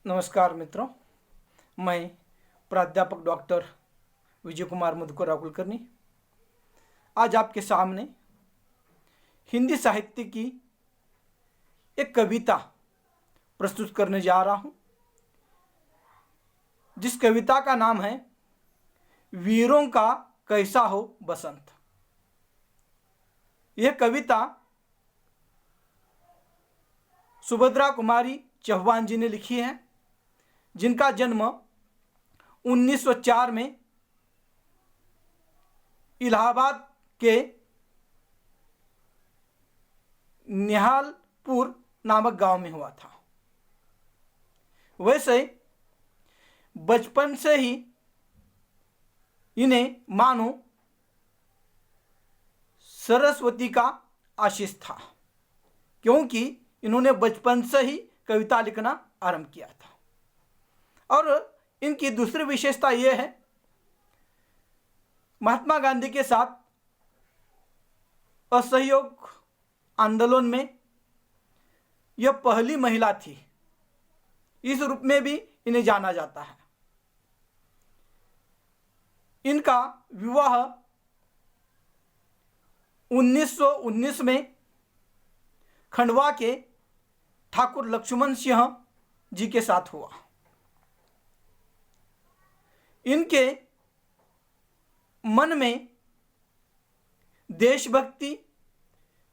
नमस्कार मित्रों, मैं प्राध्यापक डॉक्टर विजय कुमार मधुकर कुलकर्णी आज आपके सामने हिंदी साहित्य की एक कविता प्रस्तुत करने जा रहा हूं, जिस कविता का नाम है वीरों का कैसा हो बसंत। यह कविता सुभद्रा कुमारी चौहान जी ने लिखी है, जिनका जन्म 1904 में इलाहाबाद के निहालपुर नामक गांव में हुआ था। वैसे बचपन से ही इन्हें मानो सरस्वती का आशीष था, क्योंकि इन्होंने बचपन से ही कविता लिखना आरंभ किया था। और इनकी दूसरी विशेषता यह है, महात्मा गांधी के साथ असहयोग आंदोलन में यह पहली महिला थी, इस रूप में भी इन्हें जाना जाता है। इनका विवाह 1919 में खंडवा के ठाकुर लक्ष्मण सिंह जी के साथ हुआ। इनके मन में देशभक्ति,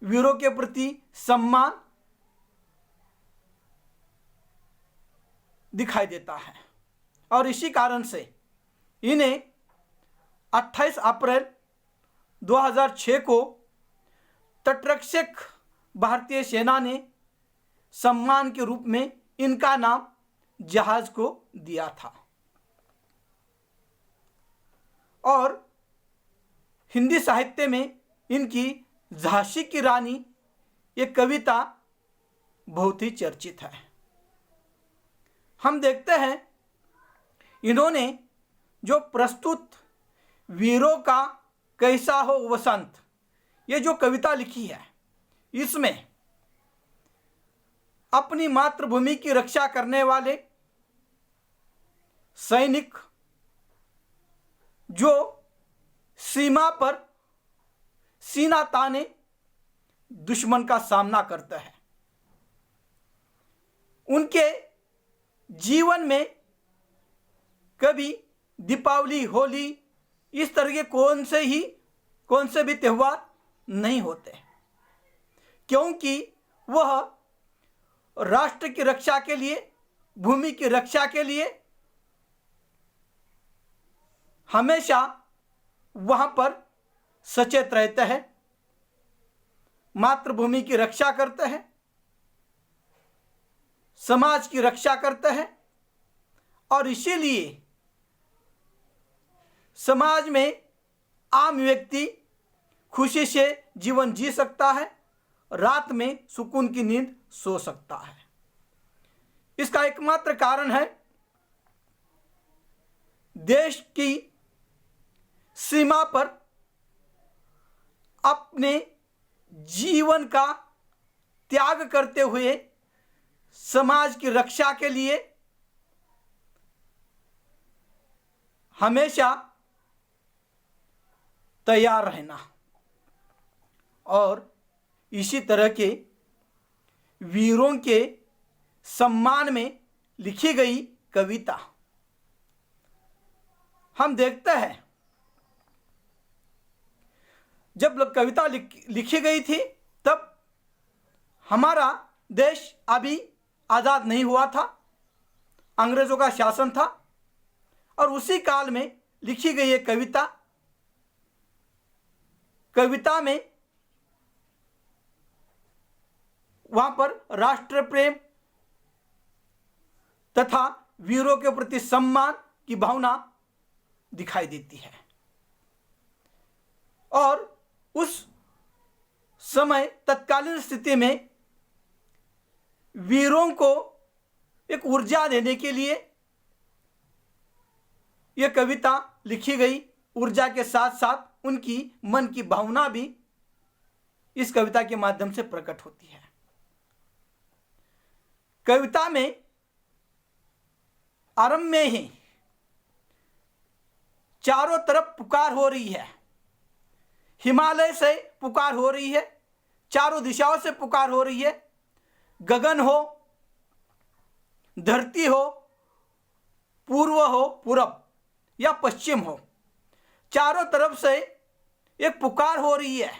वीरों के प्रति सम्मान दिखाई देता है, और इसी कारण से इन्हें 28 अप्रैल 2006 को तटरक्षक भारतीय सेना ने सम्मान के रूप में इनका नाम जहाज को दिया था। और हिंदी साहित्य में इनकी झांसी की रानी ये कविता बहुत ही चर्चित है। हम देखते हैं इन्होंने जो प्रस्तुत वीरों का कैसा हो वसंत, ये जो कविता लिखी है, इसमें अपनी मातृभूमि की रक्षा करने वाले सैनिक जो सीमा पर सीना ताने दुश्मन का सामना करते हैं, उनके जीवन में कभी दीपावली, होली इस तरह के कौन से भी त्यौहार नहीं होते, क्योंकि वह राष्ट्र की रक्षा के लिए, भूमि की रक्षा के लिए हमेशा वहां पर सचेत रहते हैं, मातृभूमि की रक्षा करते हैं, समाज की रक्षा करते हैं। और इसीलिए समाज में आम व्यक्ति खुशी से जीवन जी सकता है, रात में सुकून की नींद सो सकता है। इसका एकमात्र कारण है देश की सीमा पर अपने जीवन का त्याग करते हुए समाज की रक्षा के लिए हमेशा तैयार रहना। और इसी तरह के वीरों के सम्मान में लिखी गई कविता हम देखते हैं, जब कविता लिखी गई थी तब हमारा देश अभी आज़ाद नहीं हुआ था, अंग्रेज़ों का शासन था। और उसी काल में लिखी गई ये कविता में वहाँ पर राष्ट्र प्रेम तथा वीरों के प्रति सम्मान की भावना दिखाई देती है। और उस समय तत्कालीन स्थिति में वीरों को एक ऊर्जा देने के लिए यह कविता लिखी गई। ऊर्जा के साथ साथ उनकी मन की भावना भी इस कविता के माध्यम से प्रकट होती है। कविता में आरंभ में ही चारों तरफ पुकार हो रही है। हिमालय से पुकार हो रही है, चारों दिशाओं से पुकार हो रही है। गगन हो, धरती हो, पूर्व हो, पूरब या पश्चिम हो, चारों तरफ से एक पुकार हो रही है,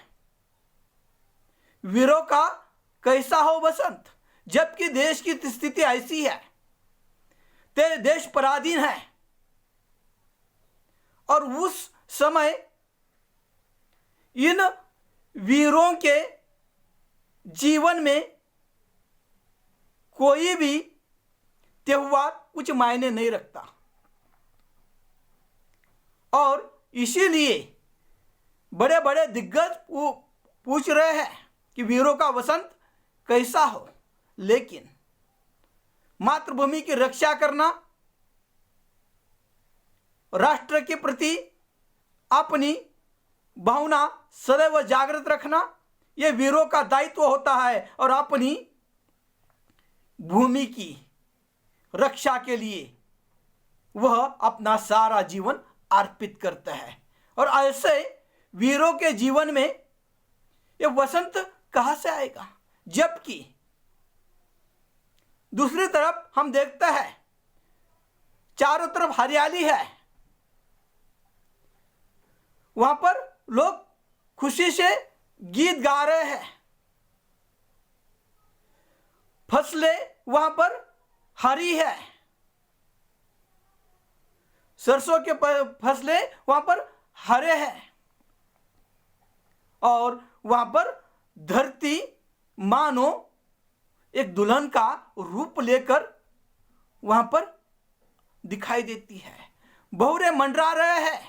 वीरों का कैसा हो बसंत। जबकि देश की स्थिति ऐसी है, तेरे देश पराधीन है, और उस समय इन वीरों के जीवन में कोई भी त्योहार कुछ मायने नहीं रखता। और इसीलिए बड़े बड़े दिग्गज पूछ रहे हैं कि वीरों का वसंत कैसा हो। लेकिन मातृभूमि की रक्षा करना, राष्ट्र के प्रति अपनी भावना सदैव जागृत रखना, यह वीरों का दायित्व होता है। और अपनी भूमि की रक्षा के लिए वह अपना सारा जीवन अर्पित करता है। और ऐसे वीरों के जीवन में यह वसंत कहां से आएगा? जबकि दूसरी तरफ हम देखते हैं चारों तरफ हरियाली है, वहां पर लोग खुशी से गीत गा रहे हैं, फसलें वहां पर हरी है, सरसों के फसलें वहां पर हरे हैं, और वहां पर धरती मानो एक दुल्हन का रूप लेकर वहां पर दिखाई देती है। भौरे मंडरा रहे हैं,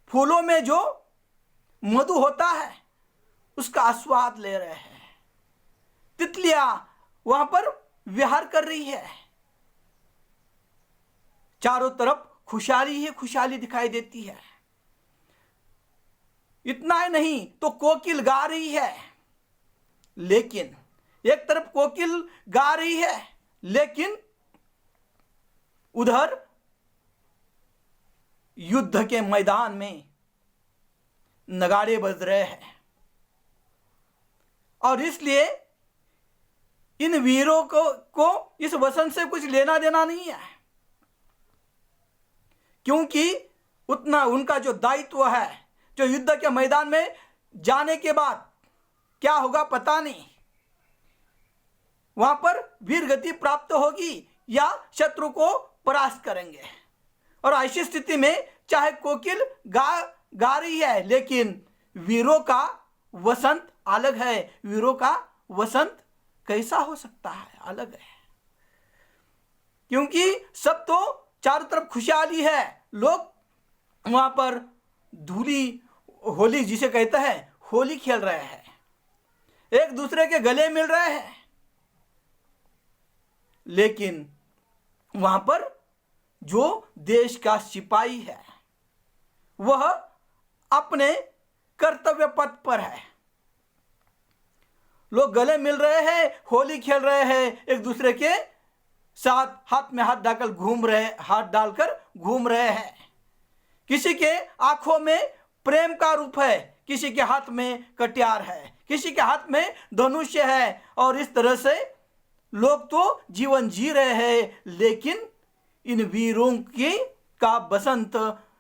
फूलों में जो मधु होता है उसका आस्वाद ले रहे हैं। तितलियां वहां पर विहार कर रही है, चारों तरफ खुशहाली ही खुशहाली दिखाई देती है। इतना ही नहीं तो कोकिल गा रही है, लेकिन एक तरफ कोकिल गा रही है, लेकिन उधर युद्ध के मैदान में नगाड़े बज रहे हैं। और इसलिए इन वीरों को इस वसंत से कुछ लेना देना नहीं है, क्योंकि उतना उनका जो दायित्व है, जो युद्ध के मैदान में जाने के बाद क्या होगा पता नहीं, वहां पर वीर गति प्राप्त होगी या शत्रु को परास्त करेंगे। और ऐसी स्थिति में चाहे कोकिल गा रही है, लेकिन वीरों का वसंत अलग है। वीरों का वसंत कैसा हो सकता है? अलग है, क्योंकि सब तो चारों तरफ खुशहाली है, लोग वहां पर धूली होली जिसे कहते हैं होली खेल रहे हैं, एक दूसरे के गले मिल रहे हैं। लेकिन वहां पर जो देश का सिपाही है वह अपने कर्तव्य पथ पर है। लोग गले मिल रहे हैं, होली खेल रहे हैं, एक दूसरे के साथ हाथ में हाथ डालकर घूम रहे हैं। किसी के आंखों में प्रेम का रूप है, किसी के हाथ में कटियार है, किसी के हाथ में धनुष्य है। और इस तरह से लोग तो जीवन जी रहे हैं, लेकिन इन वीरों का बसंत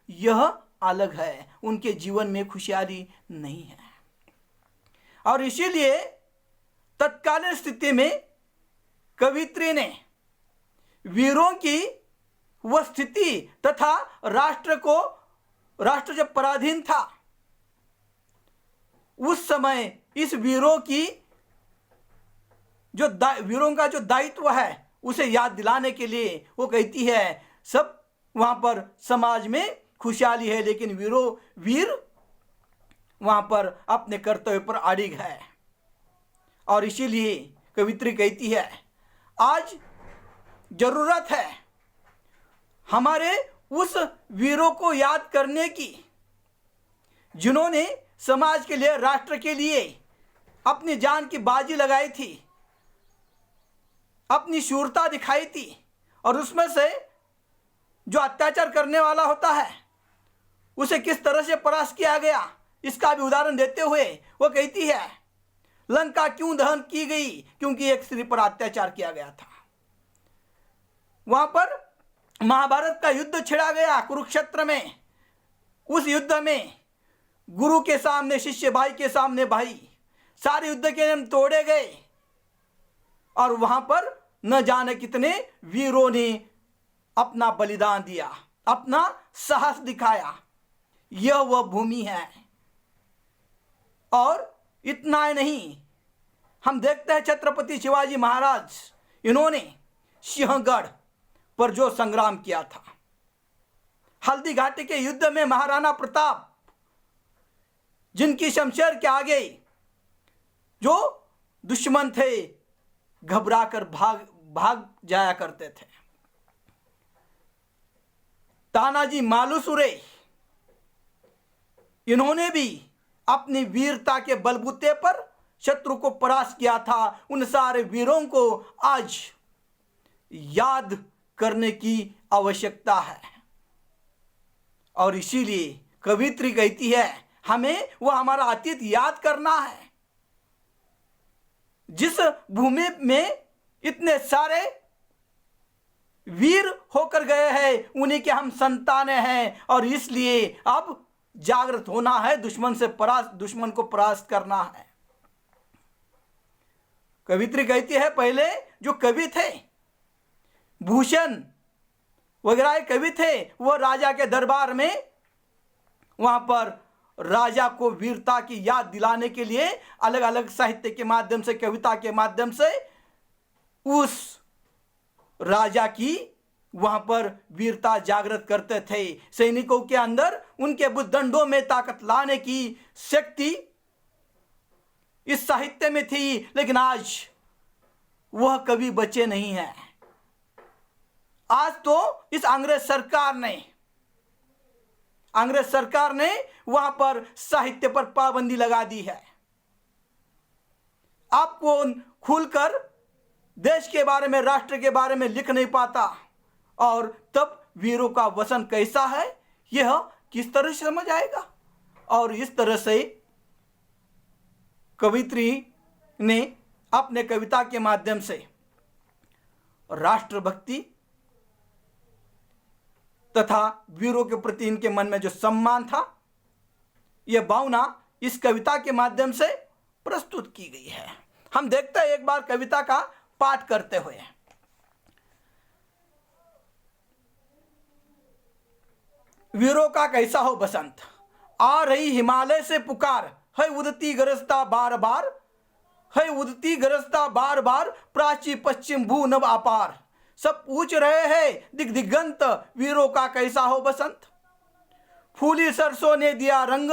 यह अलग है, उनके जीवन में खुशहाली नहीं है। और इसीलिए तत्कालीन स्थिति में कवित्री ने वीरों की वह स्थिति तथा राष्ट्र जब पराधीन था उस समय इस वीरों का जो दायित्व है उसे याद दिलाने के लिए वो कहती है, सब वहां पर समाज में खुशहाली है, लेकिन वीर वहां पर अपने कर्तव्य पर अड़िग है। और इसीलिए कवित्री कहती है, आज जरूरत है हमारे उस वीरों को याद करने की जिन्होंने समाज के लिए, राष्ट्र के लिए अपनी जान की बाजी लगाई थी, अपनी शूरता दिखाई थी, और उसमें से जो अत्याचार करने वाला होता है उसे किस तरह से परास्त किया गया, इसका भी उदाहरण देते हुए वो कहती है, लंका क्यों दहन की गई? क्योंकि एक स्त्री पर अत्याचार किया गया था। वहां पर महाभारत का युद्ध छिड़ा गया कुरुक्षेत्र में। उस युद्ध में गुरु के सामने शिष्य, भाई के सामने भाई, सारे युद्ध के नियम तोड़े गए और वहां पर न जाने कितने वीरों ने अपना बलिदान दिया, अपना साहस दिखाया। यह वह भूमि है। और इतना ही नहीं, हम देखते हैं छत्रपति शिवाजी महाराज, इन्होंने सिंहगढ़ पर जो संग्राम किया था, हल्दी घाटी के युद्ध में महाराणा प्रताप, जिनकी शमशेर के आगे जो दुश्मन थे घबराकर भाग जाया करते थे। तानाजी मालुसरे, इन्होंने भी अपनी वीरता के बलबूते पर शत्रु को परास्त किया था। उन सारे वीरों को आज याद करने की आवश्यकता है और इसीलिए कवित्री कहती है, हमें वह हमारा अतीत याद करना है। जिस भूमि में इतने सारे वीर होकर गए हैं, उन्हीं के हम संतान हैं और इसलिए अब जागृत होना है, दुश्मन को परास्त करना है। कवित्री कहती है, पहले जो कवि थे, भूषण वगैरह कवि थे, वह राजा के दरबार में वहां पर राजा को वीरता की याद दिलाने के लिए अलग अलग साहित्य के माध्यम से, कविता के माध्यम से उस राजा की वहां पर वीरता जागृत करते थे। सैनिकों के अंदर उनके बुद्धदंडों में ताकत लाने की शक्ति इस साहित्य में थी, लेकिन आज वह कवि बचे नहीं हैं। आज तो इस अंग्रेज सरकार ने वहां पर साहित्य पर पाबंदी लगा दी है। आपको खुलकर देश के बारे में, राष्ट्र के बारे में लिख नहीं पाता और तब वीरों का वसन कैसा है यह किस तरह से समझ आएगा। और इस तरह से कवित्री ने अपने कविता के माध्यम से राष्ट्रभक्ति तथा वीरों के प्रति इनके मन में जो सम्मान था, यह भावना इस कविता के माध्यम से प्रस्तुत की गई है। हम देखते हैं एक बार कविता का पाठ करते हुए। वीरों का कैसा हो बसंत, आ रही हिमालय से पुकार, है उदती गरजता बार बार, है उदती गरजता बार बार, प्राची पश्चिम भू नभ अपार। सब पूछ रहे हैं दिग्दिगंत, वीरों का कैसा हो बसंत। फूली सरसों ने दिया रंग,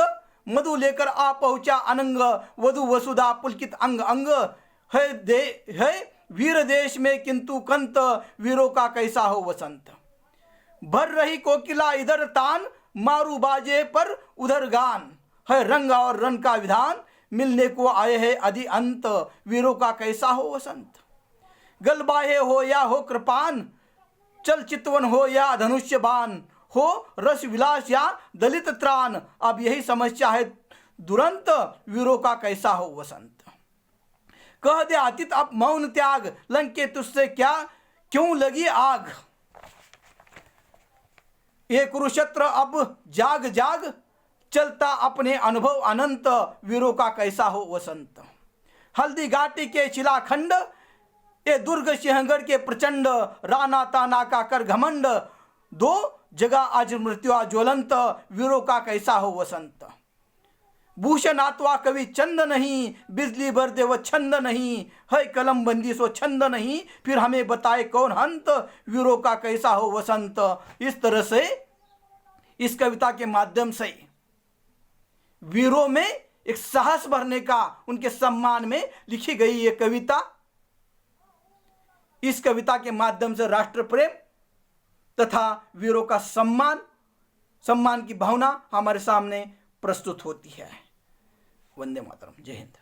मधु लेकर आ पहुंचा अनंग, वधु वसुधा पुलकित अंग अंग। है वीर देश में किंतु कंत, वीरों का कैसा हो वसंत। भर रही कोकिला इधर तान, मारू बाजे पर उधर गान। है रंग और रंग का विधान, मिलने को आए हैं आदि अंत, वीरों का कैसा हो वसंत। गलबाहे हो या हो कृपान, चल चितवन हो या धनुष्य बाण, हो रस विलास या दलित त्राण। अब यही समस्या है दुरंत, वीरों का कैसा हो वसंत। कह दे अतीत अब मौन त्याग, लंके तुझसे क्या क्यों लगी आग। ये कुरुक्षेत्र अब जाग जाग, चलता अपने अनुभव अनंत, वीरों का कैसा हो वसंत। हल्दी घाटी के शिलाखंड, ये दुर्ग सिंहगढ़ के प्रचंड, राणा ताना का कर घमंड। दो जगह आज मृत्यु ज्वलंत, वीरों का कैसा हो वसंत। भूषण आत्वा कवि चंद नहीं, बिजली भर दे वो छंद नहीं। है कलम बंदी सो छंद नहीं, फिर हमें बताए कौन हंत, वीरों का कैसा हो वसंत। इस तरह से इस कविता के माध्यम से वीरों में एक साहस भरने का, उनके सम्मान में लिखी गई ये कविता। इस कविता के माध्यम से राष्ट्र प्रेम तथा वीरों का सम्मान की भावना हमारे सामने प्रस्तुत होती है। वंदे मातरम। जय हिंद।